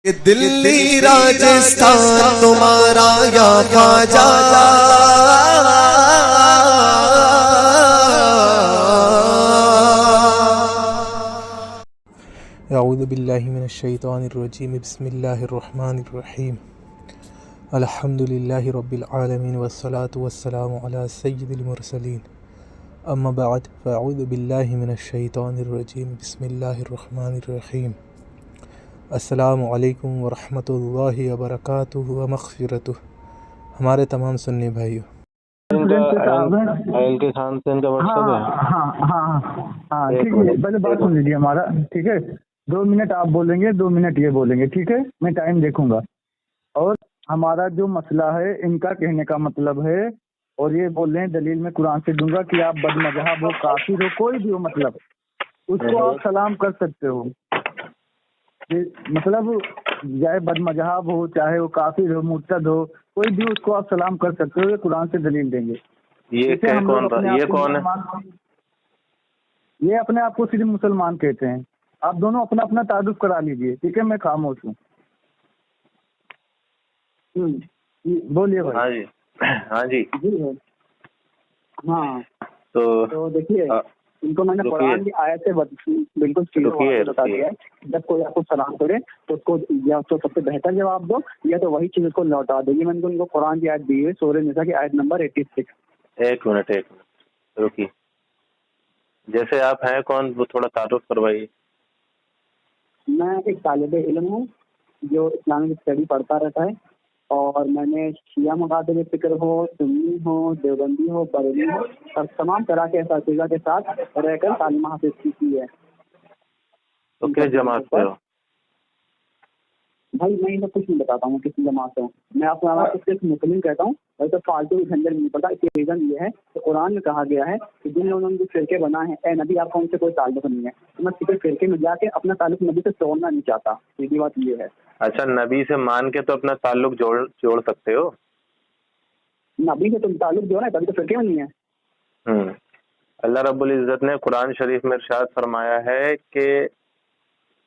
कि दिल्ली राजस्थान तुम्हारा या ख्वाजा, अऊज़ु बिल्लाहि मिनश शैतानिर रजीम, बिस्मिल्लाहिर रहमानिर रहीम, अल्हम्दुलिल्लाहि रब्बिल आलमीन वस्सलातु वस्सलामु अला सय्यिदिल मुरसलीन, अम्मा बअद, फ़अऊज़ु बिल्लाहि मिनश शैतानिर रजीम, बिस्मिल्लाहिर रहमानिर रहीम। अस्सलामु अलैकुम व रहमतुल्लाहि व बरकातुहु व मग़फ़िरतुहु। हमारे तमाम सुन्नी भाइयों, अहल के खान से इनका व्हाट्सएप है। हाँ ठीक है, पहले बात सुन लीजिए हमारा, ठीक है। 2 मिनट आप बोलेंगे, 2 मिनट ये बोलेंगे, ठीक है। मैं टाइम देखूंगा। और हमारा जो मसला है, इनका कहने का मतलब है, और ये बोल रहे हैं दलील में कुरान से दूंगा कि आप बदमजहब हो, काफिर हो, कोई भी हो, मतलब उसको आप सलाम कर सकते हो। मतलब चाहे बदमजहब हो, चाहे वो काफिर हो, मुर्तद हो, कोई भी, उसको आप सलाम कर सकते हो। ये कुरान से दलील देंगे। ये कौन है? ये अपने आप को सिर्फ मुसलमान कहते हैं। आप दोनों अपना अपना तारुफ करा लीजिए, ठीक है। मैं खामोश हूँ। बोलिए भाई। हाँ जी, हाँ जी है। हाँ तो देखिए, इनको मैंने कुरान की आयत से बिल्कुल बता दिया है। जब कोई आपको सलाम करे तो उसको या तो सबसे बेहतर जवाब दो, या तो वही चीज उसको लौटा दो। ये मैंने उनको कुरान की आयत दी है, सूरह निसा की आयत नंबर 86। एक मिनट रुकिए। जैसे आप हैं कौन, वो थोड़ा तारुफ करवाइए। मैं एक तालिब इल्म हूँ जो इस्लामिक स्टडी पढ़ता रहता है, और मैंने शिया मुकादरे फिक्र हो, सुन्नी हो, देवबंदी हो, बरेली हो, और तमाम तरह के असातिज़ा के साथ रहकर तालीम हासिल की है। तो किस जमात से हो? भाई मैं इन्हें कुछ नहीं बताता हूँ किसी जमात से हूँ। मैं आपको सिर्फ मुस्लिम कहता हूँ, और तो फालतू झंझट नहीं पड़ता। इसका रीजन ये है कि कुरान में कहा गया है कि जिन लोगों ने फिरके बना है, ए नबी आपका उनसे कोई ताल्लुक नहीं है। तो मैं किसी फिरके में जाके अपना ताल्लुक नबी से तोड़ना नहीं चाहता। सीधी बात ये है। अच्छा, नबी से मान के तो अपना ताल्लुक जोड़ सकते हो। नबी से तुम ताल्लुक जोड़ा है, तभी तो फिरके में नहीं है। अल्लाह रब्बुल इज्जत ने कुरान शरीफ में इरशाद फरमाया है कि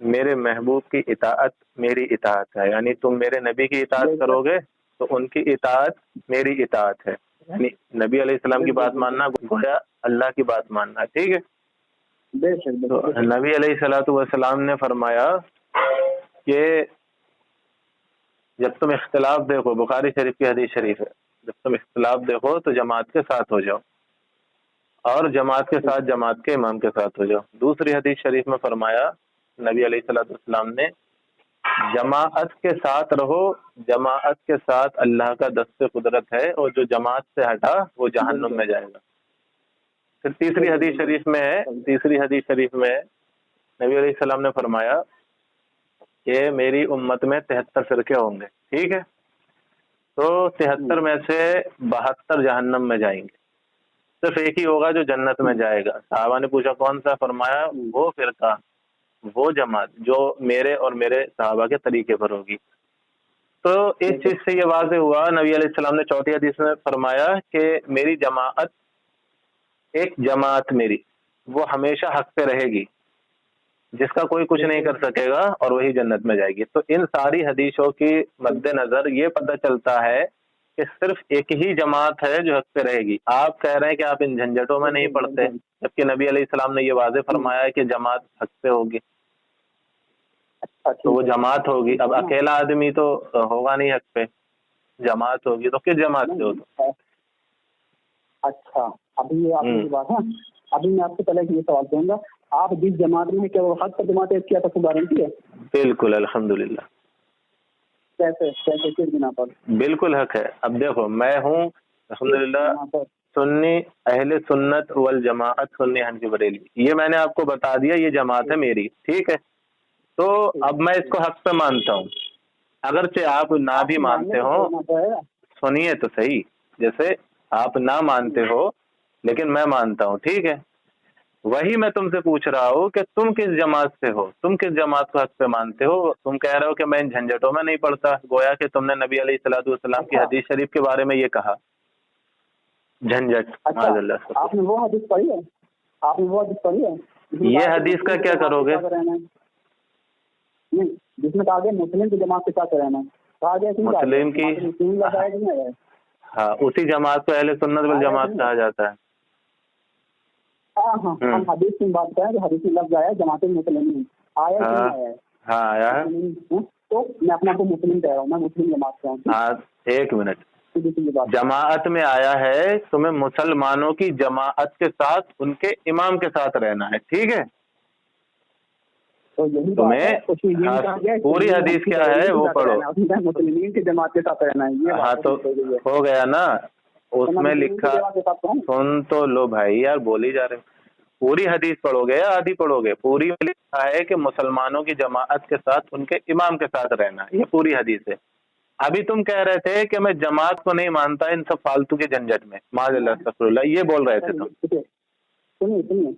मेरे महबूब की इताअत मेरी इताअत है, यानी तुम मेरे नबी की इताअत करोगे तो उनकी इताअत मेरी इताअत है। यानी नबी अलैहिस्सलाम की बात मानना गोया अल्लाह की बात मानना, ठीक है। तो नबी अलैहिस्सलाम ने फरमाया कि जब तुम इख्तिलाफ देखो, बुखारी शरीफ की हदीस शरीफ है, जब तुम इख्तिलाफ देखो तो जमात के साथ हो जाओ, और जमात के साथ जमात के इमाम के साथ हो जाओ। दूसरी हदीस शरीफ में फरमाया नबी अलैहिस्सलाम ने, जमाअत के साथ रहो, जमाअत के साथ अल्लाह का दस्ते कुदरत है, और जो जमात से हटा वो जहन्नुम में जाएगा। फिर तीसरी हदीस शरीफ में नबी अलैहिस्सलाम ने फरमाया कि मेरी उम्मत में 73 फिरके होंगे, ठीक है। तो 73 में से 72 जहन्नम में जाएंगे, सिर्फ एक ही होगा जो जन्नत में जाएगा। साहबा ने पूछा कौन सा? फरमाया वो फिरका, वो जमात जो मेरे और मेरे साहबा के तरीके पर होगी। तो इस चीज से ये वाज़ेह हुआ, नबी अलैहिस्सलाम ने चौथी हदीस में फरमाया कि मेरी जमात, एक जमात मेरी, वो हमेशा हक पे रहेगी, जिसका कोई कुछ नहीं कर सकेगा, और वही जन्नत में जाएगी। तो इन सारी हदीसों की मद्देनजर ये पता चलता है कि सिर्फ एक ही जमात है जो हक पे रहेगी। आप कह रहे हैं कि आप इन झंझटों में नहीं पड़ते, जबकि नबी अलैहिस्सलाम ने ये वाज़ेह फरमाया है कि जमात हक पे होगी, तो वो जमात होगी। अब अकेला आदमी तो होगा नहीं हक पे, जमात होगी। तो किस जमात से हो तो? अच्छा, अभी ये आपकी बात है। अभी मैं आपसे पहले ये सवाल करूंगा, आप जिस जमात में है, क्या वो हक पर जमात है? इसकी आपको गारंटी है? बिल्कुल, अल्हम्दुलिल्लाह। कैसे किस बिना पर? बिल्कुल हक है। अब देखो, मैं हूँ अल्हम्दुलिल्लाह सुन्नी अहले सुन्नत वल जमाअत, सुन्नी हनफी बरेली। ये मैंने आपको बता दिया, ये जमात है मेरी, ठीक है। तो अब मैं इसको हक पे मानता हूँ, अगरचे आप ना भी मानते हो। सुनिए तो सही, जैसे आप ना मानते हो लेकिन मैं मानता हूँ, ठीक है। वही मैं तुमसे पूछ रहा हूँ कि तुम किस जमात से हो, तुम किस जमात को हक पे मानते हो। तुम कह रहे हो कि मैं इन झंझटों में नहीं पड़ता, गोया कि तुमने नबी अलैहिस्सलाम की हदीस शरीफ के बारे में ये कहा, झंझट। आपने वो हदीस पढ़ी है? आपने वो हदीस पढ़ी है? ये हदीस का क्या करोगे? जिसमें कहा गया मुस्लिम की जमात के साथ रहना, कहा गया मुस्लिम की, मुस्लिम लगाया कि नहीं आया? हाँ उसी जमात को अहले सुन्नत वल जमात कहा जाता है। हाँ हाँ, हम हदीस की बात करें तो हदीस में लफ्ज आया जमात मुस्लिम, आया कि नहीं आया? हाँ आया है। तो मैं अपने आप को मुस्लिम कह रहा हूँ, मैं मुस्लिम जमात से हूँ। हाँ एक मिनट, बात जमाअत में आया है तुम्हें मुसलमानों की जमाअत के साथ उनके इमाम के साथ रहना है, ठीक है। तो यही तुम्हें पूरी हदीस क्या है वो पढ़ो, मुस्लिम की जमात के साथ रहना है, ये हाँ तो हो गया ना, उसमें लिखा, सुन तो लो भाई यार, बोल ही जा रहे हो। पूरी हदीस पढ़ोगे या आधी पढ़ोगे? पूरी में लिखा है कि मुसलमानों की जमाअत के साथ उनके इमाम के साथ रहना, ये पूरी हदीस है। अभी तुम कह रहे थे कि मैं जमात को नहीं मानता इन सब फालतू के झंझट में, माज़अल्लाह, ये बोल रहे थे तुम। सुनिए,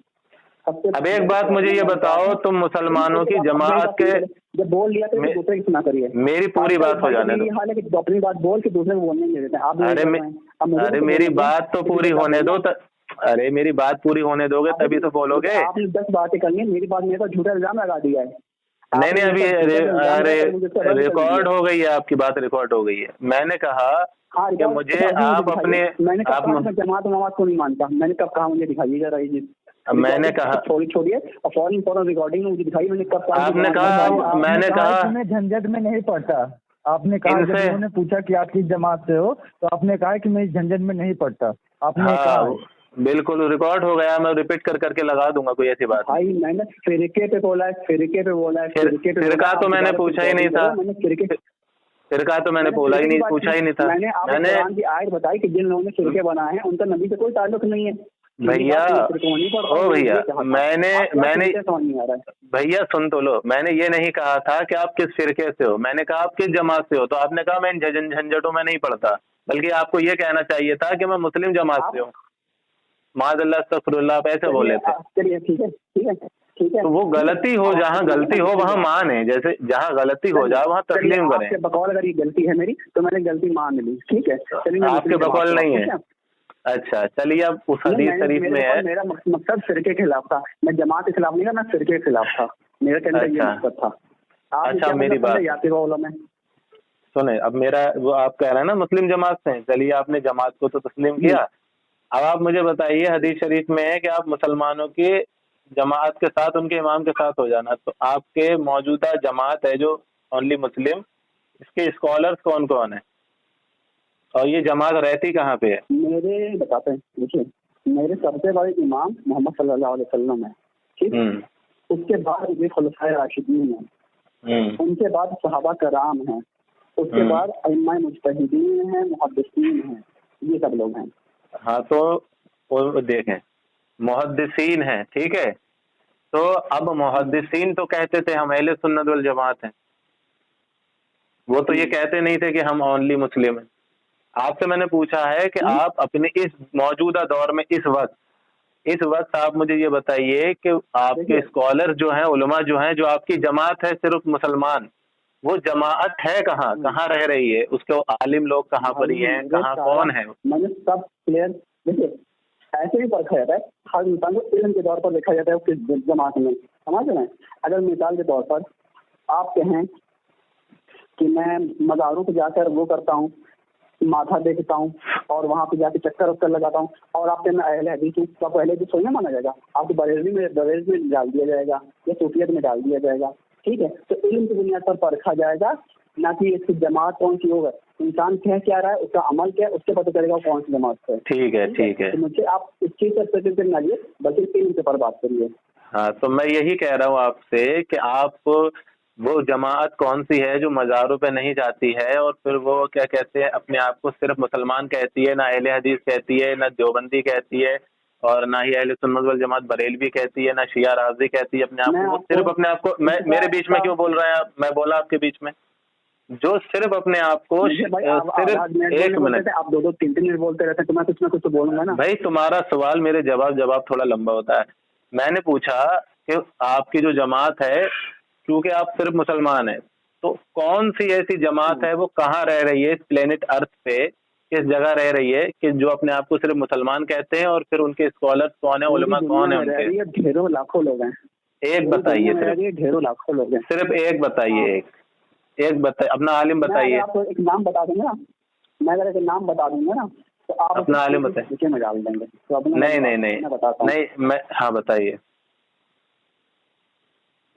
अब एक बात मुझे ये बताओ, तुम मुसलमानों की जमात के, जब बोल लिया तो दूसरे की सुना करिए, मेरी पूरी बात हो जाने दो। हाल है कि अपनी बात बोल के दूसरे को बोलने नहीं देते आप। अरे मेरी बात तो पूरी होने दो, अरे मेरी बात पूरी होने दोगे तभी तो बोलोगे। आपने 10 बातें करनी है, मेरी बात मेरे पर झूठा इल्जाम लगा दिया है। नहीं अभी अरे रिकॉर्ड हो गई है, आपकी बात रिकॉर्ड हो गई है। मैंने कहा कि मुझे आप अपने, मैं जमात नमाज को नहीं मानता, मैंने कब कहा? मुझे दिखाइए जरा ये चीज। मैंने कहा छोड़िए और फौरन रिकॉर्डिंग में मुझे दिखाई, मैंने कब कहा? आपने कहा, मैंने कहा मैं झंझट में नहीं पड़ता। आपने कहा, जब उन्होंने पूछा कि आप किस जमात से हो तो आपने कहा कि मैं इस झंझट में नहीं पड़ता, आपने कहा। बिल्कुल रिकॉर्ड हो गया, मैं रिपीट कर करके लगा दूंगा, कोई ऐसी बात भाई। मैंने फिरके पे बोला है, फिरके पे बोला है, फिरका तो मैंने पूछा ही नहीं था, फिरका तो मैंने बोला ही नहीं, पूछा ही नहीं था। मैंने की आयत बताई कि जिन लोगों ने फिरके बनाए हैं उनका नबी से कोई ताल्लुक नहीं है। भैया ओ भैया, मैंने भैया सुन तो लो, मैंने ये नहीं कहा था कि आप किस फिरके से हो, मैंने कहा आप किस जमात से हो। तो आपने कहा मैं इन झंझटों में नहीं पड़ता, बल्कि आपको ये कहना चाहिए था कि मैं मुस्लिम जमात से हूँ। माज़अल्लाह अस्तग़फिरुल्लाह, आप ऐसे बोले थे। चलिए ठीक है। तो वो गलती हो, जहाँ गलती हो वहाँ मान है, जैसे जहाँ गलती हो जाए वहाँ तस्लीम करें। आपके बकौल अगर ये गलती है मेरी तो मैंने गलती मान ली, ठीक है। आपके बकौल नहीं है। अच्छा चलिए, अब उस हदीस शरीफ में है, मेरा मकसद फिरके के खिलाफ था, मैं जमात के खिलाफ नहीं था, मैं फिरके के खिलाफ था, मेरा कहने का ये मकसद था। अच्छा मेरी बात सुने, अब मेरा वो आप कह रहे हैं ना मुस्लिम जमात से, चलिए आपने जमात को तो तस्लीम किया। अब आप मुझे बताइए, हदीस शरीफ में है कि आप मुसलमानों की जमात के साथ उनके इमाम के साथ हो जाना। तो आपके मौजूदा जमात है जो ओनली मुस्लिम, इसके स्कॉलर्स कौन कौन है और ये जमात रहती कहाँ पे है? मेरे बताते हैं, देखिए मेरे सबसे बड़े इमाम मोहम्मद सल्लल्लाहु अलैहि वसल्लम है, ठीक। उसके बाद ये खुलफाए राशिदीन है, उनके बाद सहाबा कराम हैं, उसके बाद अइम्मा मुज्तहिदीन हैं, मुहद्दिसीन हैं, ये सब लोग हैं। हाँ तो देखें, मुहद्दिसीन हैं, ठीक है। तो अब मुहद्दिसीन तो कहते थे हम अहले सुन्नत वल जमात हैं, वो तो ये कहते नहीं थे कि हम ओनली मुस्लिम हैं। आपसे मैंने पूछा है कि आप अपने इस मौजूदा दौर में इस वक्त आप मुझे ये बताइए कि आपके स्कॉलर जो हैं, उलमा जो हैं, जो आपकी जमात है सिर्फ मुसलमान, वो जमात है कहाँ रह रही है? उसके आलिम लोग कहाँ पर ही हैं, कहाँ कौन है? मैंने सब क्लियर, देखिए ऐसे ही परखा जाता है, हर इंसान को इल्म के तौर पर देखा जाता है किस जमात में, समझ रहे हैं। अगर मिसाल के तौर पर आप कहें कि मैं मज़ारों पे जाकर वो करता हूँ, माथा देखता हूँ और वहाँ पे जाके चक्कर लगाता हूँ, और आपके मैं अहले हदीस हूँ, तो आपको अहले हदीस थोड़ी ना माना जाएगा, आपको बरेलवी में डाल दिया जाएगा या सूफियत में डाल दिया जाएगा, ठीक है। तो इल्म की बुनियाद पर परखा जाएगा, ना कि इसकी जमात कौन सी होगा। इंसान क्या रहा है, उसका अमल क्या है, उससे पता चलेगा कौन सी जमात है। ठीक है। तो मुझे आप इस चीज से सर्टिफिकेट ना लिए, बल्कि इल्म के पर बात करिए। हाँ तो मैं यही कह रहा हूँ आपसे कि आप वो जमात कौन सी है जो मज़ारों पे नहीं जाती है और फिर वो क्या कहते हैं, अपने आप को सिर्फ मुसलमान कहती है, ना अहले हदीस कहती है, ना देवबंदी कहती है, और ना ही अहले सुन्नत वल जमात बरेलवी कहती है, ना शिया राज़ी कहती है अपने आप को। सिर्फ अपने आप को, मेरे बीच में क्यों बोल रहे हैं आप? मैं बोला आपके बीच में, जो सिर्फ अपने आप को सिर्फ एक मिनट, आप 2-3 मिनट बोलते रहते हैं, तो मैं कुछ ना कुछ तो बोलूंगा ना भाई। तुम्हारा सवाल मेरे जवाब थोड़ा लंबा होता है। मैंने पूछा कि आपकी जो जमात है, क्योंकि आप सिर्फ मुसलमान है, तो कौन सी ऐसी जमात है, वो कहाँ रह रही है इस प्लेनेट अर्थ पे, किस जगह रह रही है कि जो अपने आप को सिर्फ मुसलमान कहते हैं, और फिर उनके स्कॉलर्स कौन है, उलमा कौन है उनके? ढेरों लाखों लोग हैं। एक बताइए, ढेरों लाखों लोग हैं, सिर्फ एक बताइए, एक बताइए, अपना आलिम बताइए। आपको एक नाम बता दूंगा ना, मैं अगर एक नाम बता दूंगा ना तो आप अपना आलिम बताइए। में डाल देंगे। तो नहीं मैं हाँ बताइए।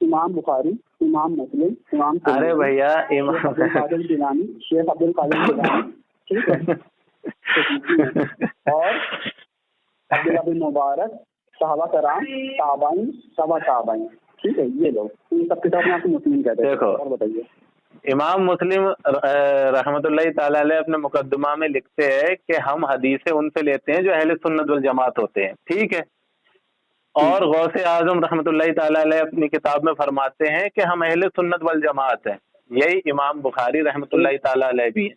इमाम बुखारी, इमाम मुस्लिम, इमाम अरे भैया शेख अब्दुल कादिर जिलानी, ठीक है और अब्दुल्लाह बिन मुबारक, सहाबा कराम, ताबाइन, ताबाइन, ठीक है, ये लोग इन सब किताब में आपको मुस्लिम कहते हैं। देखो, और बताइए, इमाम मुस्लिम रहमतुल्लाह ताला अलैह अपने मुकद्दमा में लिखते हैं कि हम हदीसें उनसे लेते हैं जो अहले सुन्नत वल जमात होते हैं, ठीक है। और गौसे आजम रहमतुल्लाह ताला अलैह अपनी किताब में फरमाते हैं कि हम अहले सुन्नत वल जमात हैं। यही इमाम बुखारी रहमतुल्लाह ताला अलैह भी है।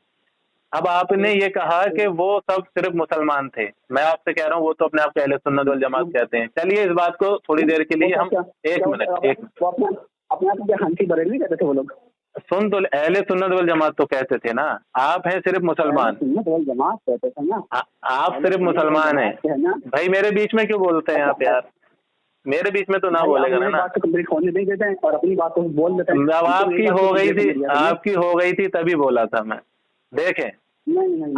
अब आपने ये कहा कि वो सब सिर्फ मुसलमान थे, मैं आपसे कह रहा हूँ वो तो अपने आप को अहले सुन्नत वल जमात कहते हैं। चलिए इस बात को थोड़ी देर के लिए हम एक मिनट अपने आप को हंसी बरेलवी कहते थे वो लोग। सुन तो, अहले सुन्नत वल जमात तो कहते थे ना, आप हैं सिर्फ मुसलमान। सुन्नत वल जमात कहते थे ना, आप सिर्फ मुसलमान हैं भाई। मेरे बीच में क्यों बोलते हैं आप यार? मेरे बीच में तो ना बोलेगा ना। बात कंप्लीट होने नहीं देते हैं और अपनी बात को बोल देते हैं। जब आपकी हो गई थी तभी बोला था मैं। देखें,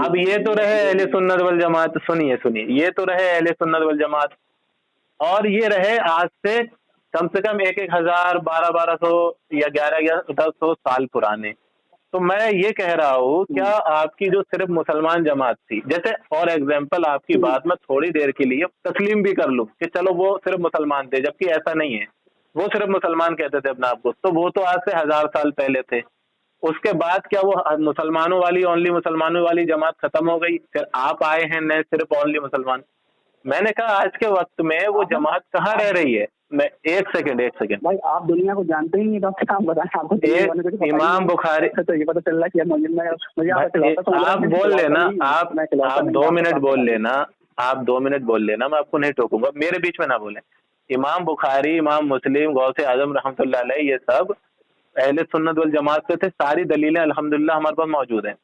अब ये तो रहे अहले सुन्नत वल जमात, सुनिए ये तो रहे अहले सुन्नत वल जमात, और ये रहे आज से कम 1,000, 1200 या 1100 साल पुराने। तो मैं ये कह रहा हूँ, क्या आपकी जो सिर्फ मुसलमान जमात थी, जैसे फॉर एग्जाम्पल आपकी बात मैं थोड़ी देर के लिए तस्लीम भी कर लूँ कि चलो वो सिर्फ मुसलमान थे, जबकि ऐसा नहीं है, वो सिर्फ मुसलमान कहते थे अपने आप को, तो वो तो आज से 1000 साल पहले थे। उसके बाद क्या वो मुसलमानों वाली, ओनली मुसलमानों वाली जमात खत्म हो गई? फिर आप आए हैं नए सिर्फ ओनली मुसलमान। मैंने कहा आज के वक्त में वो जमात कहाँ रह रही है? मैं एक सेकंड भाई, आप दुनिया को जानते ही नहीं तो काम बताएं आपको। इमाम बुखारी तो ये पता चल रहा है मुझे आप बोल लेना, आप 2 मिनट बोल लेना, आप 2 मिनट बोल लेना, मैं आपको नहीं टोकूंगा, मेरे बीच में ना बोले। इमाम बुखारी, इमाम मुस्लिम, गौसे आजम रहमतुल्लाह अलैह, ये सब अहले सुन्नत वल जमात से थे। सारी दलीलें अल्हम्दुलिल्लाह हमारे पास मौजूद हैं।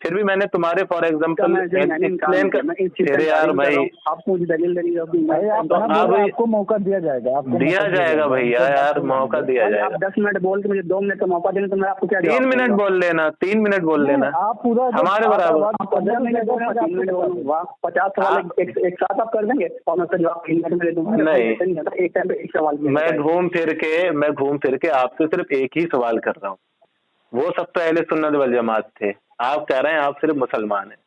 फिर भी मैंने तुम्हारे फॉर एग्जाम्पल एक्सप्लेन कर यार भाई, आपको दलील आपको मौका दिया जाएगा, भैया यार, मौका दिया जाएगा। 10 मिनट बोल के मुझे 2 मिनट का मौका देना, तो मैं आपको क्या 3 मिनट बोल लेना, 3 मिनट बोल लेना, आप पूरा हमारे बराबर 50 सवाल एक साथ आप कर देंगे और मैं जवाब 3 मिनट में दे दूंगा। नहीं, एक टाइम पे एक सवाल। मैं घूम फिर के आपसे सिर्फ एक ही सवाल कर रहा हूँ। वो सब तो अहले सुन्नत वल जमात थे, आप कह रहे हैं आप सिर्फ मुसलमान हैं,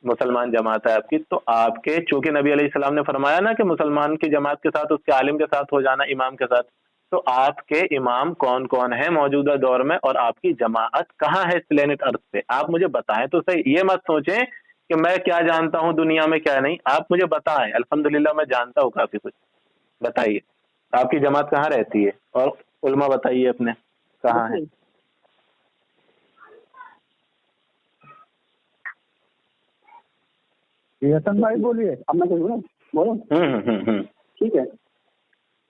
मुसलमान जमात है आपकी। तो आपके, चूंकि नबी अलैहिस्सलाम ने फरमाया ना कि मुसलमान की जमात के साथ उसके आलिम के साथ हो जाना, इमाम के साथ, तो आपके इमाम कौन कौन है मौजूदा दौर में और आपकी जमात कहाँ है इस प्लेनेट अर्थ पे? आप मुझे बताएं तो सही। ये मत सोचें कि मैं क्या जानता हूँ दुनिया में क्या नहीं, आप मुझे बताएं। अल्हम्दुलिल्लाह मैं जानता हूँ काफी कुछ। बताइए आपकी जमात कहाँ रहती है, और उलमा बताइए अपने कहाँ है। हसन भाई बोलिए। अब मैं बोलो। ठीक है,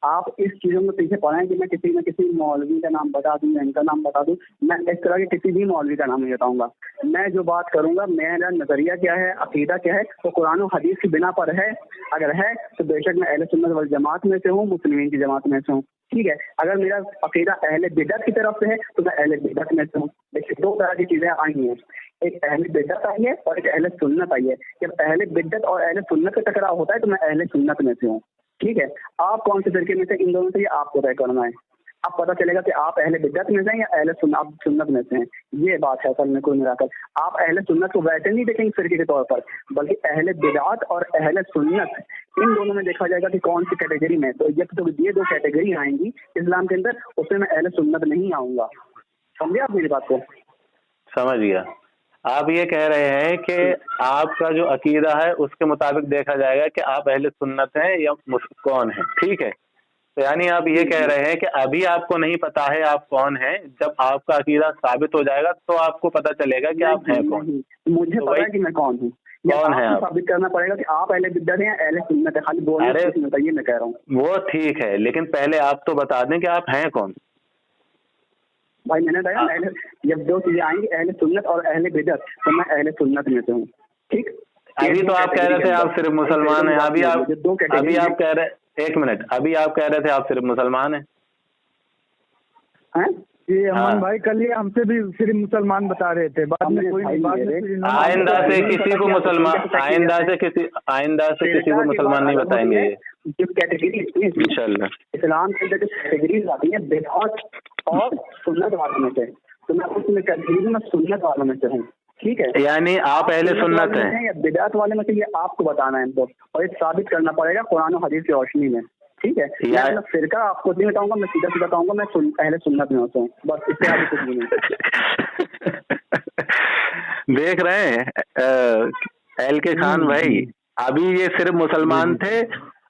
आप इस चीजों में पीछे पड़े कि मैं किसी न किसी मौलवी का नाम बता दूं या इनका नाम बता दूं। मैं इस तरह के किसी भी मौलवी का नाम नहीं बताऊंगा। मैं जो बात करूंगा, मेरा नजरिया क्या है, अकीदा क्या है, तो कुरान और हदीस की बिना पर है। अगर है तो बेशक मैं अहले सुन्नत वल जमात में से हूँ, मुस्लिमीन की जमात में से हूँ। ठीक है, अगर मेरा अकीदा अहले बिदअत की तरफ से है तो मैं अहले बिदअत में से हूँ। देखिए, 2 तरह की चीजें आई हैं, एक अहले बिदअत आई है और एक अहले सुन्नत आई है। जब अहले बिदअत और अहले सुन्नत का टकराव होता है तो मैं अहले सुन्नत में से हूँ। ठीक है, आप कौन से फिरके में से, इन दोनों से ये आपको तय करना है। अब पता चलेगा कि आप अहले बिदअत में से हैं या अहले सुन्नत में से हैं। ये बात है असल में कुल मिलाकर। आप अहले सुन्नत को वैसे नहीं देखेंगे फिरके के तौर पर, बल्कि अहले बिदअत और अहले सुन्नत, इन दोनों में देखा जाएगा कि कौन सी कैटेगरी में। तो ये 2 कैटेगरी आएंगी इस्लाम के अंदर, उसमें मैं अहले सुन्नत नहीं आऊंगा। समझे आप मेरी बात को? समझ गया। आप ये कह रहे हैं कि आपका जो अकीदा है उसके मुताबिक देखा जाएगा कि आप अहले सुन्नत हैं या कौन है। ठीक है, तो यानी आप ये कह रहे हैं कि अभी आपको नहीं पता है आप कौन हैं, जब आपका अकीदा साबित हो जाएगा तो आपको पता चलेगा कि आप हैं कौन। मुझे तो पता है कि मैं कौन हूँ। कौन है आप? साबित करना पड़ेगा कि आप अहले बिदअत हैं या अहले सुन्नत है, खाली बोलने ये मैं कह रहा हूँ। वो ठीक है, लेकिन पहले आप तो बता दें कि आप हैं कौन। भाई मैंने बताया, जब 2 चीजें आएंगी, अहले सुन्नत और अहले बिदअत, तो मैं अहले सुन्नत में से हूँ। ठीक, अभी तो आप कह रहे थे आप सिर्फ मुसलमान हैं, अभी आप कह एक मिनट, अभी आप कह रहे थे आप सिर्फ मुसलमान हैं। हैं? ये अमन हाँ। भाई कल ये हमसे भी सिर्फ मुसलमान बता रहे थे, बाद में कोई नहीं, बाद में फिर इन्होंने- आइंदा से किसी को मुसलमान, आइंदा से किसी को मुसलमान नहीं बताएंगे ये, जो कैटेगरी इंशाल्लाह। इस्लाम के अंदर जो कैटेगरीज आती है बिदअत और सुन्नत वालों में से, तो मैं उसमें कैटेगरी में सुन्नत वालों में से हूँ, ठीक है। यानी आप अहले सुन्नत हैं। या बिदअत वाले में से, ये आपको बताना है हमको, और ये साबित करना पड़ेगा कुरान और हदीस की रोशनी में, ठीक है। मैं फिरका आपको नहीं बताऊंगा, मैं सीधा सीधा कहूंगा मैं अहले सुन्नत में होता हूँ, बस इससे आगे कुछ भी नहीं। देख रहे हैं एल के खान भाई, अभी ये सिर्फ मुसलमान थे,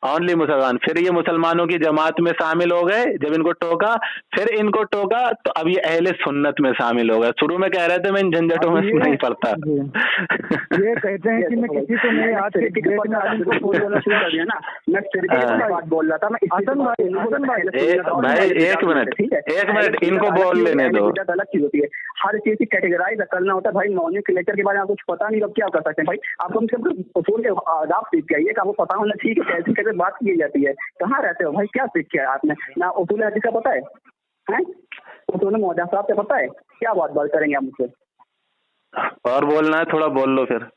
ओनली मुसलमान, फिर ये मुसलमानों की जमात में शामिल हो गए, जब इनको टोका, फिर इनको टोका, तो अब ये अहले सुन्नत में शामिल हो गए। शुरू में कह रहे थे मैं इन झंझटों में नहीं पड़ता। ये कहते हैं कि मैं किसी को नहीं, आज के डेट में आदमी को बोल बोलना शुरू कर दिया ना, मैं फिरके की बात बोल रहा था, मैं भाई एक मिनट इनको बोल लेने दो। अलग चीज होती है, हर चीज की कैटेगराइज करना होता है भाई। मॉर्निंग के लेक्चर के बारे में आपको कुछ पता नहीं, अब क्या कर सकते हैं भाई, आपको हम सिर्फ उसूल के आदाब सीख के आइए, आपको पता होना चाहिए कि कैसे कैसे बात की जाती है। कहाँ रहते हो भाई, क्या सीख के आपने ना उसूल हदीस का पता है, उसूल मुहद्दिस साहब का पता है, क्या बात करेंगे आप मुझसे? और बोलना है थोड़ा बोल लो फिर।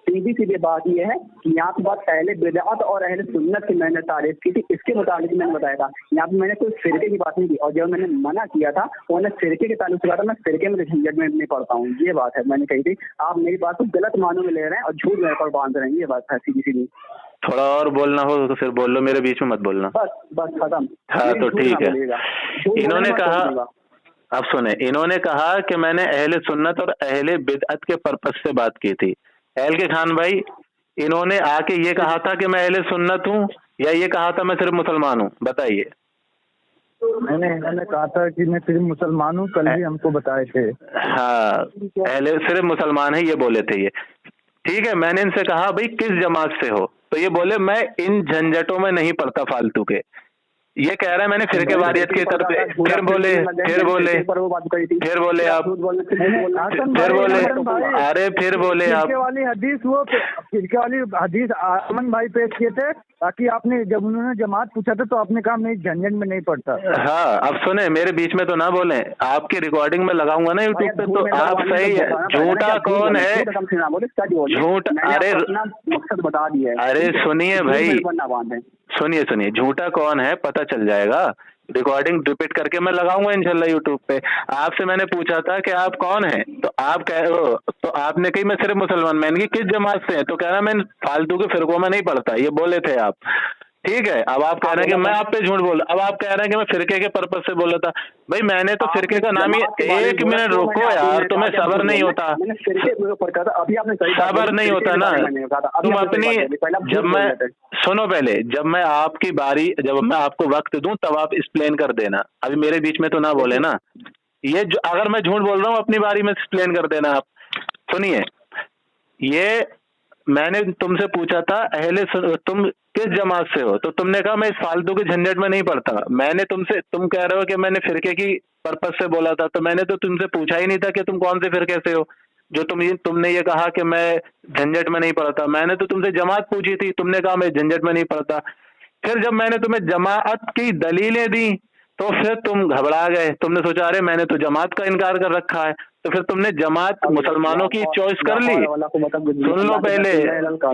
सीधी बात यह है कि यहाँ पे बात अहले बिदअत और अहले सुन्नत की मैंने तारीफ की थी, इसके मुताबिक मैंने बताया था। यहाँ पे मैंने कोई फिरके की बात नहीं की, और जब मैंने मना किया था वो मैंने फिरके के ताल्लुक से कहा था, मैं फिरके में झंझट में नहीं पड़ता हूँ, ये बात है मैंने कही थी। आप मेरी बात को गलत मानों में ले रहे हैं और झूठ मेरे पर बांध रहे हैं, ये बात है सीधी। थोड़ा और बोलना हो तो फिर बोल लो, मेरे बीच में मत बोलना। बस खत्म। हाँ तो ठीक है। इन्होंने कहा, अब सुने, इन्होंने कहा कि मैंने अहले सुन्नत और अहले बिदअत के पर्पस से बात की थी। एल के खान भाई, इन्होंने आके ये कहा था कि मैं अहले सुन्नत हूँ, या ये कहा था मैं सिर्फ मुसलमान हूँ? बताइए। इन्होंने कहा था कि मैं सिर्फ मुसलमान हूँ, कल भी हमको बताए थे। हाँ, अहले सिर्फ मुसलमान है ये बोले थे ये, ठीक है। मैंने इनसे कहा भाई किस जमात से हो, तो ये बोले मैं इन झंझटों में नहीं पड़ता फालतू के। ये कह रहा है मैंने फिरके वारियत की तरफ, फिर बोले आप, फिर बोले अरे फिर बोले आप वाली हदीस, वो फिरके वाली हदीस अमन भाई पेश किए थे, ताकि आपने जब उन्होंने जमात पूछा था तो आपने कहा मैं झंझट में नहीं पड़ता। हाँ, अब सुने, मेरे बीच में तो ना बोले, आपकी रिकॉर्डिंग में लगाऊंगा ना यूट्यूब पे, तो आप सही है। झूठा कौन है, झूठ, मकसद बता दिया। अरे सुनिए भाई, सुनिए, झूठा कौन है पता चल जाएगा। रिकॉर्डिंग रिपीट करके मैं लगाऊंगा इंशाल्लाह यूट्यूब पे। आपसे मैंने पूछा था कि आप कौन हैं, तो आप कह रहे हो, तो आपने कही मैं सिर्फ मुसलमान। मैंने किस जमात से है, तो कह रहा मैं फालतू के फिरकों में नहीं पढ़ता, ये बोले थे आप, ठीक है। अब आप कह रहे हैं कि मैं आप पे झूठ बोल, अब आप कह रहे हैं कि मैं फिरके के पर्पस से बोला था। भाई मैंने तो फिरके का नाम ही, एक मिनट रुको यार, तुम्हें सबर नहीं होता, सबर नहीं होता ना तुम अपनी। जब मैं, सुनो पहले, जब मैं आपकी बारी, जब मैं आपको वक्त दूं तब आप एक्सप्लेन कर देना, अभी मेरे बीच में तो ना बोले ना। ये अगर मैं झूठ बोल रहा हूँ अपनी बारी में एक्सप्लेन कर देना आप। सुनिए, ये मैंने तुमसे पूछा था अहले तुम किस जमात से हो, तो तुमने कहा मैं इस फालतू के झंझट में नहीं पड़ता। मैंने तुमसे, तुम कह रहे हो कि मैंने फिरके की पर्पस से बोला था, तो मैंने तो तुमसे पूछा ही नहीं था कि तुम कौन से फिरके से हो, जो तुमने ये कहा कि मैं झंझट में नहीं पड़ता। मैंने तो तुमसे जमात पूछी थी, तुमने कहा मैं झंझट में नहीं पड़ता। फिर जब मैंने तुम्हें जमात की दलीलें दी तो फिर तुम घबरा गए, तुमने सोचा अरे मैंने तो जमात का इनकार कर रखा है, तो फिर तुमने जमात मुसलमानों की चॉइस कर ली। सुन लो पहले,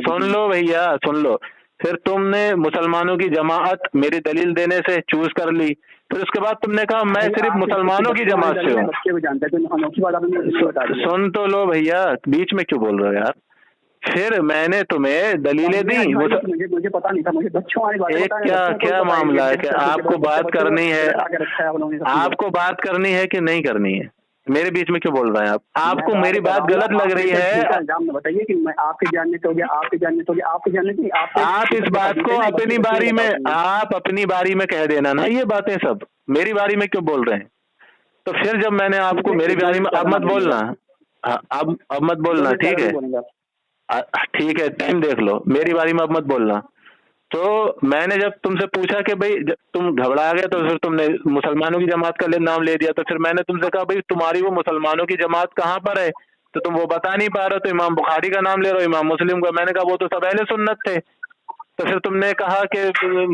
सुन लो भैया, सुन लो। फिर तुमने मुसलमानों की जमात मेरी दलील देने से चूज कर ली, फिर उसके बाद तुमने कहा मैं सिर्फ मुसलमानों की जमात से हूँ। सुन तो लो भैया, बीच में क्यों बोल रहे हो यार। फिर मैंने तुम्हें दलीलें दी, मुझे पता नहीं था, मुझे बच्चों वाली बात। क्या मामला है, क्या आपको बात करनी है, आपको बात करनी है कि नहीं करनी है? मेरे बीच में क्यों बोल रहे हैं आप? आपको मेरी बात गलत लग रही है? बताइए कि मैं आपके जानने से हो गया, आपके जानने से हो गया, आपके जानने से आप इस बात को अपनी बारी में, आप अपनी बारी में कह देना ना ये बातें सब, मेरी बारी में क्यों बोल रहे हैं? तो फिर जब मैंने आपको मेरी बारी में, अब मत बोलना, अब मत बोलना, ठीक है, ठीक है, टाइम देख लो, मेरी बारी में अब मत बोलना। तो मैंने जब तुमसे पूछा कि भाई जब तुम घबरा गए तो फिर तुमने मुसलमानों की जमात का नाम ले दिया, तो फिर मैंने तुमसे कहा भाई तुम्हारी वो मुसलमानों की जमात कहाँ पर है, तो तुम वो बता नहीं पा रहे हो, तो इमाम बुखारी का नाम ले रहे हो, इमाम मुस्लिम का। मैंने कहा वो तो सब अहले सुन्नत थे, तो फिर तुमने कहा कि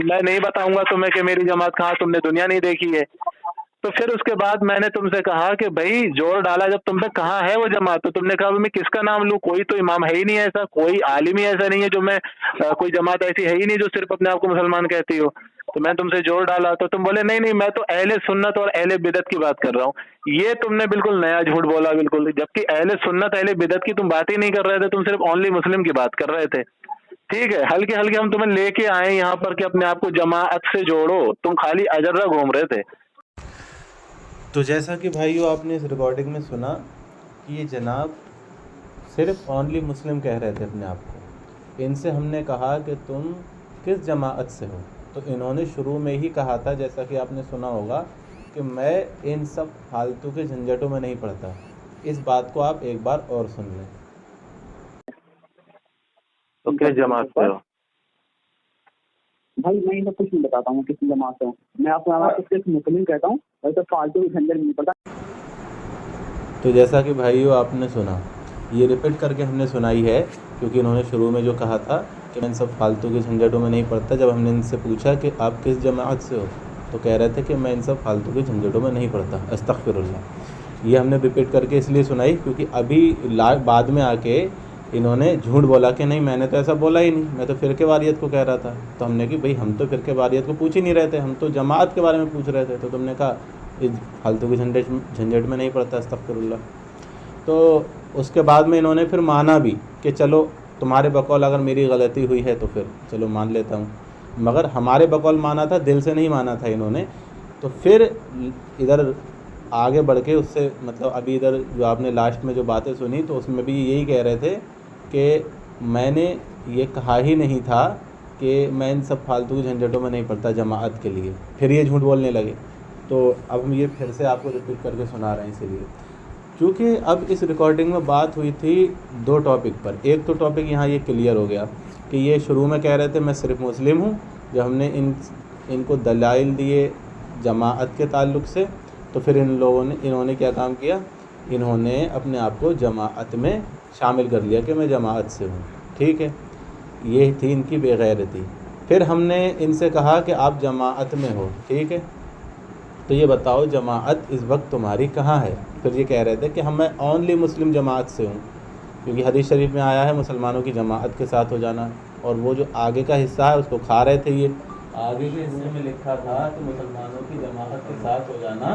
मैं नहीं बताऊंगा तुम्हें कि मेरी जमात कहाँ, तुमने दुनिया नहीं देखी है। तो फिर उसके बाद मैंने तुमसे कहा कि भाई जोर डाला जब तुम पे, कहाँ है वो जमात, तो तुमने कहा मैं किसका नाम लूं, कोई तो इमाम है ही नहीं ऐसा, कोई आलिम ही ऐसा नहीं है जो मैं कोई जमात ऐसी है ही नहीं जो सिर्फ अपने आप को मुसलमान कहती हो। तो मैं तुमसे जोर डाला तो तुम बोले नहीं नहीं मैं तो अहले सुन्नत और अहले बिदत की बात कर रहा हूँ। ये तुमने बिल्कुल नया झूठ बोला बिल्कुल, जबकि अहले सुन्नत अहले बिदत की तुम बात ही नहीं कर रहे थे, तुम सिर्फ ओनली मुस्लिम की बात कर रहे थे। ठीक है, हल्के हल्के हम तुम्हें लेके आए यहाँ पर कि अपने आप को जमात से जोड़ो, तुम खाली अजर्रा घूम रहे थे। तो जैसा कि भाइयों आपने इस रिकॉर्डिंग में सुना कि ये जनाब सिर्फ ओनली मुस्लिम कह रहे थे अपने आप को। इनसे हमने कहा कि तुम किस जमात से हो, तो इन्होंने शुरू में ही कहा था, जैसा कि आपने सुना होगा, कि मैं इन सब फालतू के झंझटों में नहीं पड़ता। इस बात को आप एक बार और सुन लें। तो किस जमात से हो? भाई मैं इन्हें कुछ नहीं बताता हूँ किस जमात से हूँ, मैं आपको सिर्फ मुस्लिम कहता हूँ, वैसे फालतू के झंझट नहीं पड़ता। तो जैसा कि भाइयों आपने सुना, ये रिपीट करके हमने सुनाई है, क्योंकि इन्होंने शुरू में जो कहा था कि मैं इन सब फालतू के झंझटों में नहीं पड़ता। जब हमने इनसे पूछा कि आप किस जमात से हो, तो कह रहे थे कि मैं इन सब फालतू के झंझटों में नहीं पड़ता, अस्तगफिरुल्लाह। ये हमने रिपीट करके इसलिए सुनाई क्योंकि अभी बाद में आके इन्होंने झूठ बोला कि नहीं मैंने तो ऐसा बोला ही नहीं, मैं तो फ़िरके वारियत को कह रहा था। तो हमने कि भाई हम तो फ़िरके वारियत को पूछ ही नहीं रहे थे, हम तो जमात के बारे में पूछ रहे थे। तो तुमने कहा इस फालतू के झंझट में नहीं पड़ता, अस्तगफिरुल्लाह। तो उसके बाद में इन्होंने फिर माना भी कि चलो तुम्हारे बकौल अगर मेरी गलती हुई है तो फिर चलो मान लेता हूँ, मगर हमारे बकौल माना था, दिल से नहीं माना था इन्होंने। तो फिर इधर आगे बढ़ के उससे मतलब अभी इधर जो आपने लास्ट में जो बातें सुनी तो उसमें भी यही कह रहे थे कि मैंने ये कहा ही नहीं था कि मैं इन सब फालतू के झंझटों में नहीं पड़ता जमात के लिए। फिर ये झूठ बोलने लगे। तो अब हम ये फिर से आपको रिपीट करके सुना रहे हैं इसीलिए, क्योंकि अब इस रिकॉर्डिंग में बात हुई थी दो टॉपिक पर। एक तो टॉपिक यहाँ ये क्लियर हो गया कि ये शुरू में कह रहे थे मैं सिर्फ मुस्लिम हूँ। जब हमने इनको दलाइल दिए जमात के ताल्लुक़ से, तो फिर इन्होंने क्या काम किया, इन्होंने अपने आप को जमात में शामिल कर लिया कि मैं जमात से हूँ। ठीक है, ये थी इनकी बेगैरती। फिर हमने इनसे कहा कि आप जमात में हो, ठीक है, तो ये बताओ जमात इस वक्त तुम्हारी कहाँ है। फिर ये कह रहे थे कि मैं ओनली मुस्लिम जमात से हूँ, क्योंकि हदीस शरीफ में आया है मुसलमानों की जमात के साथ हो जाना। और वो जो आगे का हिस्सा है उसको खा रहे थे। ये आगे के हिस्से में लिखा था कि मुसलमानों की जमात के साथ हो जाना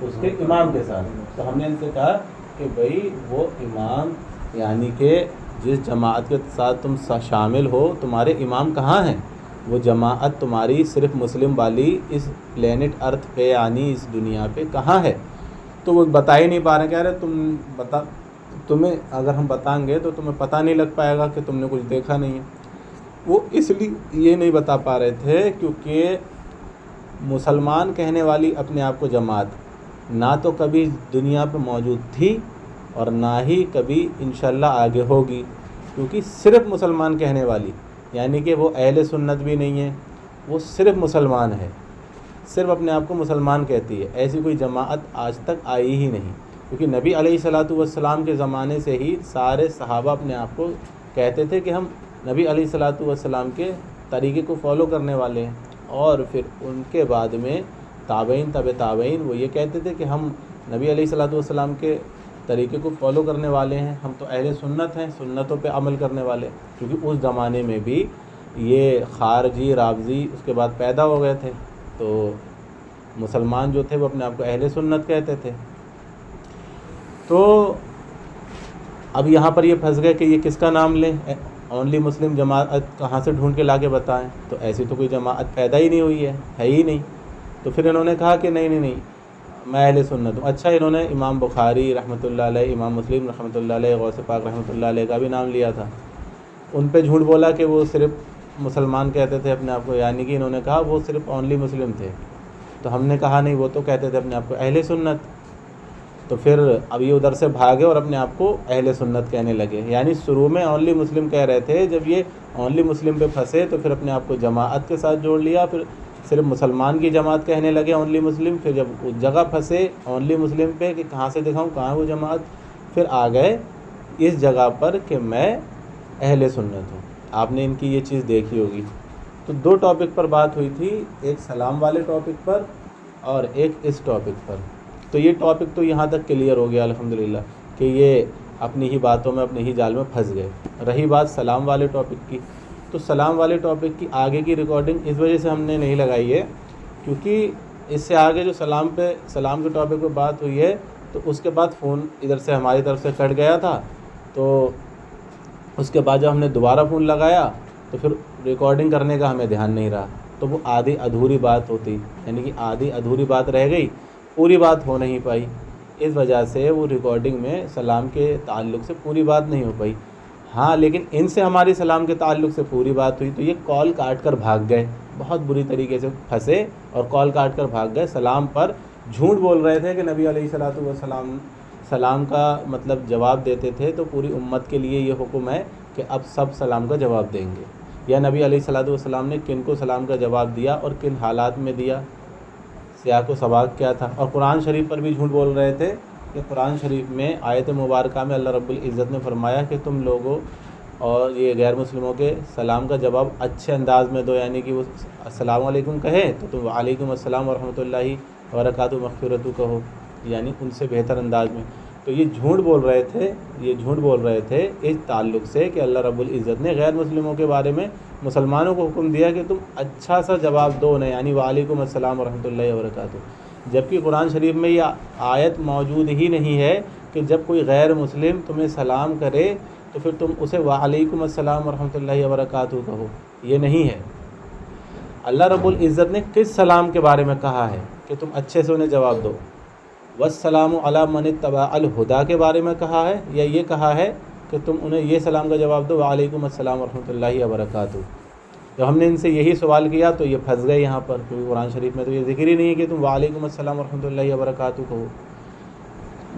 उसके इमाम के साथ। तो हमने इनसे कहा कि भाई वो इमाम यानी कि जिस जमात के साथ तुम शामिल हो, तुम्हारे इमाम कहाँ हैं? वो जमात तुम्हारी सिर्फ मुस्लिम वाली इस प्लेनेट अर्थ पे यानी इस दुनिया पे कहाँ है? तो वो बता ही नहीं पा रहे। कह रहे तुम्हें अगर हम बताएंगे तो तुम्हें पता नहीं लग पाएगा कि तुमने कुछ देखा नहीं है। वो इसलिए ये नहीं बता पा रहे थे क्योंकि मुसलमान कहने वाली अपने आप को जमात ना तो कभी दुनिया पे मौजूद थी और ना ही कभी इंशाल्लाह आगे होगी, क्योंकि सिर्फ मुसलमान कहने वाली यानी कि वो अहले सुन्नत भी नहीं है, वो सिर्फ मुसलमान है, सिर्फ अपने आप को मुसलमान कहती है। ऐसी कोई जमात आज तक आई ही नहीं, क्योंकि नबी अलैहिस्सलातु वस्सलाम के ज़माने से ही सारे सहाबा अपने आप को कहते थे कि हम नबी अलैहिस्सलातु वस्सलाम के तरीक़े को फॉलो करने वाले हैं। और फिर उनके बाद में ताबईन तबे ताबईन वो ये कहते थे कि हम नबी अलैहिस्सलातु वस्सलाम के तरीक़े को फॉलो करने वाले हैं, हम तो अहले सुन्नत हैं, सुन्नतों पे अमल करने वाले। क्योंकि उस ज़माने में भी ये खारजी रावजी उसके बाद पैदा हो गए थे, तो मुसलमान जो थे वो अपने आप को अहले सुन्नत कहते थे। तो अब यहाँ पर ये फंस गए कि ये किसका नाम लें, ओनली मुस्लिम जमात कहाँ से ढूंढ के लाके बताएं। तो ऐसी तो कोई जमात पैदा ही नहीं हुई है ही नहीं। तो फिर इन्होंने कहा कि नहीं मैं अहले सुन्नत हूँ। अच्छा, इन्होंने इमाम बुखारी रहमतुल्लाह अलैह, इमाम मुस्लिम रहमतुल्लाह अलैह, गौसे पाक रहमतुल्लाह अलैह का भी नाम लिया था। उन पे झूठ बोला कि वो सिर्फ मुसलमान कहते थे अपने आप को, यानी कि इन्होंने कहा वो सिर्फ ओनली मुस्लिम थे। तो हमने कहा नहीं, वो तो कहते थे अपने आप को अहले सुन्नत। तो फिर अब ये उधर से भागे और अपने आप को अहले सुन्नत कहने लगे। यानी शुरू में ओनली मुस्लिम कह रहे थे, जब ये ओनली मुस्लिम पे फंसे तो फिर अपने आप को जमात के साथ जोड़ लिया, फिर सिर्फ मुसलमान की जमात कहने लगे ओनली मुस्लिम। फिर जब उस जगह फंसे ओनली मुस्लिम पे कि कहाँ से दिखाऊँ कहाँ वो जमात, फिर आ गए इस जगह पर कि मैं अहले सुन्नत हूँ। आपने इनकी ये चीज़ देखी होगी। तो 2 टॉपिक पर बात हुई थी, एक सलाम वाले टॉपिक पर और एक इस टॉपिक पर। तो ये टॉपिक तो यहाँ तक क्लियर हो गया अल्हम्दुलिल्लाह कि ये अपनी ही बातों में, अपनी ही जाल में फंस गए। रही बात सलाम वाले टॉपिक की, तो सलाम वाले टॉपिक की आगे की रिकॉर्डिंग इस वजह से हमने नहीं लगाई है क्योंकि इससे आगे जो सलाम के टॉपिक पे बात हुई है तो उसके बाद फ़ोन इधर से हमारी तरफ से कट गया था। तो उसके बाद जब हमने दोबारा फ़ोन लगाया तो फिर रिकॉर्डिंग करने का हमें ध्यान नहीं रहा, तो वो आधी अधूरी बात होती, यानी कि आधी अधूरी बात रह गई, पूरी बात हो नहीं पाई। इस वजह से वो रिकॉर्डिंग में सलाम के ताल्लुक़ से पूरी बात नहीं हो पाई। हाँ, लेकिन इनसे हमारी सलाम के ताल्लुक़ से पूरी बात हुई। तो ये कॉल काट कर भाग गए, बहुत बुरी तरीके से फंसे और कॉल काट कर भाग गए। सलाम पर झूठ बोल रहे थे कि नबी अलैहिस्सलातु वस्सलाम सलाम का मतलब जवाब देते थे, तो पूरी उम्मत के लिए ये हुक्म है कि अब सब सलाम का जवाब देंगे, या नबी अलैहिस्सलातु वस्सलाम ने किन को सलाम का जवाब दिया और किन हालात में दिया, सियाक़ व सबाक़ क्या था। और कुरान शरीफ पर भी झूठ बोल रहे थे कि कुरान शरीफ में आयत मुबारका में अल्लाह रब्बुल इज़्ज़त ने फरमाया कि तुम लोगों और ये गैर मुस्लिमों के सलाम का जवाब अच्छे अंदाज़ में दो, यानी कि वो अस्सलामु अलैकुम कहें तो तुम वालेकुम अस्सलाम व रहमतुल्लाहि व बरकातुहू मग़फ़िरतु कहो, यानी उनसे बेहतर अंदाज में। तो ये झूठ बोल रहे थे इस ताल्लुक़ से कि अल्लाह रब्बुल इज़्ज़त ने गैर मुस्लिमों के बारे में मुसलमानों को हुक्म दिया कि तुम अच्छा सा जवाब दो ना, यानी वालेकुम अस्सलाम व रहमतुल्लाहि व बरकातुहू। जबकि कुरान शरीफ में यह आयत मौजूद ही नहीं है कि जब कोई गैर मुस्लिम तुम्हें सलाम करे तो फिर तुम उसे वालेकुम अस्सलाम व रहमतुल्लाहि व बरकातुहू कहो, ये नहीं है। अल्लाह रब्बुल इज़्ज़त ने किस सलाम के बारे में कहा है कि तुम अच्छे से उन्हें जवाब दो? वस्सलामु अला मन इत्तबअल हुदा के बारे में कहा है, या ये कहा है कि तुम उन्हें ये सलाम का जवाब दो वालेकुम अस्सलाम व रहमतुल्लाहि व बरकातुहू? जब हमने इनसे यही सवाल किया तो ये फंस गए यहाँ पर, क्योंकि कुरान शरीफ में तो ये जिक्र ही नहीं है कि तुम वालेकुम अस्सलाम व रहमतुल्लाहि व बरकातुहू कहो।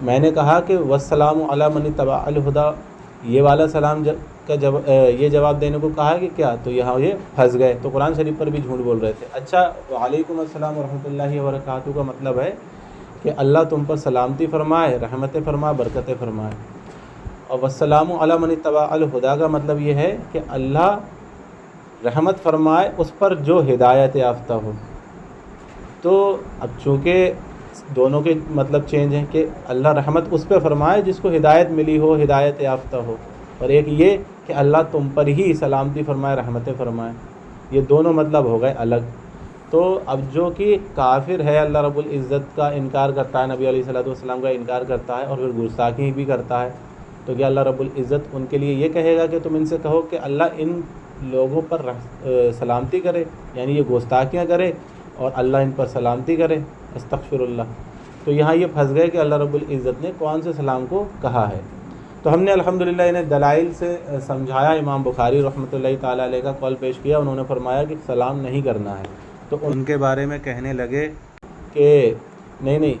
मैंने कहा कि वस्सलामु अला मन इत्तबअल हुदा, ये वाला सलाम ये जवाब देने को कहा कि क्या, तो यहाँ ये फंस गए। तो कुरान शरीफ पर भी झूठ बोल रहे थे। अच्छा, वालेकुम अस्सलाम व रहमतुल्लाहि व बरकातुहू का मतलब है कि अल्लाह तुम पर सलामती फ़रमाए, रहमतें फ़रमाए, बरकतें फ़रमाए। और वस्सलामु अला मन इत्तबअल हुदा का मतलब ये है कि अल्लाह रहमत फ़रमाए उस पर जो हिदायत याफ्ता हो। तो अब चूँकि दोनों के मतलब चेंज हैं कि अल्लाह रहमत उस पर फ़रमाए जिसको हिदायत मिली हो, हिदायत याफ्ता हो, और एक ये कि अल्लाह तुम पर ही सलामती फ़रमाए, रहमतें फ़रमाए। ये दोनों मतलब हो गए अलग। तो अब जो कि काफिर है, अल्लाह रब्बुल इज़्ज़त का इनकार करता है, नबी अलैहिस्सलातु वस्सलाम का इनकार करता है और फिर गुस्ताखी भी करता है, तो क्या अल्लाह रब्बुल इज़्ज़त उनके लिए ये कहेगा कि तुम इनसे कहो कि अल्लाह इन लोगों पर सलामती करे, यानी ये गुस्ताखियाँ करे और अल्लाह इन पर सलामती करे? अस्तग़फिरुल्लाह। तो यहाँ ये फंस गए कि अल्लाह रब्बुल इज़्ज़त ने कौन से सलाम को कहा है। तो हमने अल्हम्दुलिल्लाह इन्हें दलाइल से समझाया। इमाम बुखारी रहमतुल्लाहि ताला अलैह का कॉल पेश किया, उन्होंने फरमाया कि सलाम नहीं करना है। तो उनके बारे में कहने लगे कि नहीं,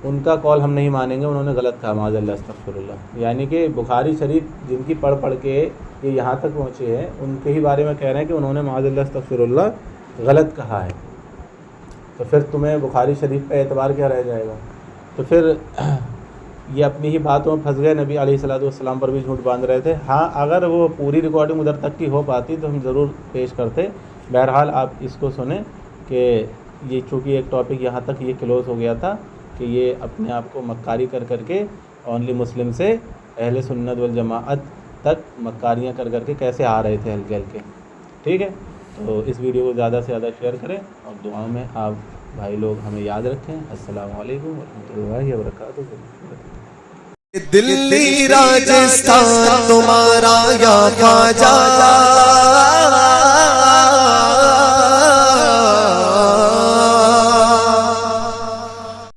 उनका कॉल हम नहीं मानेंगे, उन्होंने गलत कहा, माज़अल्लाह अस्तग़फिरुल्लाह। यानी कि बुखारी शरीफ जिनकी पढ़ के ये यहाँ तक पहुँचे हैं, उनके ही बारे में कह रहे हैं कि उन्होंने माज़अल्लाह अस्तग़फिरुल्लाह गलत कहा है। तो फिर तुम्हें बुखारी शरीफ पे एतबार क्या रह जाएगा? तो फिर ये अपनी ही बातों में फंस गए, नबी अलैहिस्सलातु वस्सलाम पर भी झूठ बांध रहे थे। हाँ, अगर वो पूरी रिकॉर्डिंग उधर तक की हो पाती तो हम ज़रूर पेश करते। बहरहाल आप इसको सुने कि ये चूँकि एक टॉपिक यहाँ तक ये क्लोज़ हो गया था कि ये अपने आप को मक्कारी करके ओनली मुस्लिम से अहले सुन्नत वल जमाअत तक मक्कारियाँ करके कैसे आ रहे थे हल्के हल्के। ठीक है, तो इस वीडियो को ज़्यादा से ज़्यादा शेयर करें और दुआ में आप भाई लोग हमें याद रखें। अस्सलामु अलैकुम व रहमतुल्लाहि व बरकातुहू। दिल्ली राजस्थान तुम्हारा या ख्वाजा।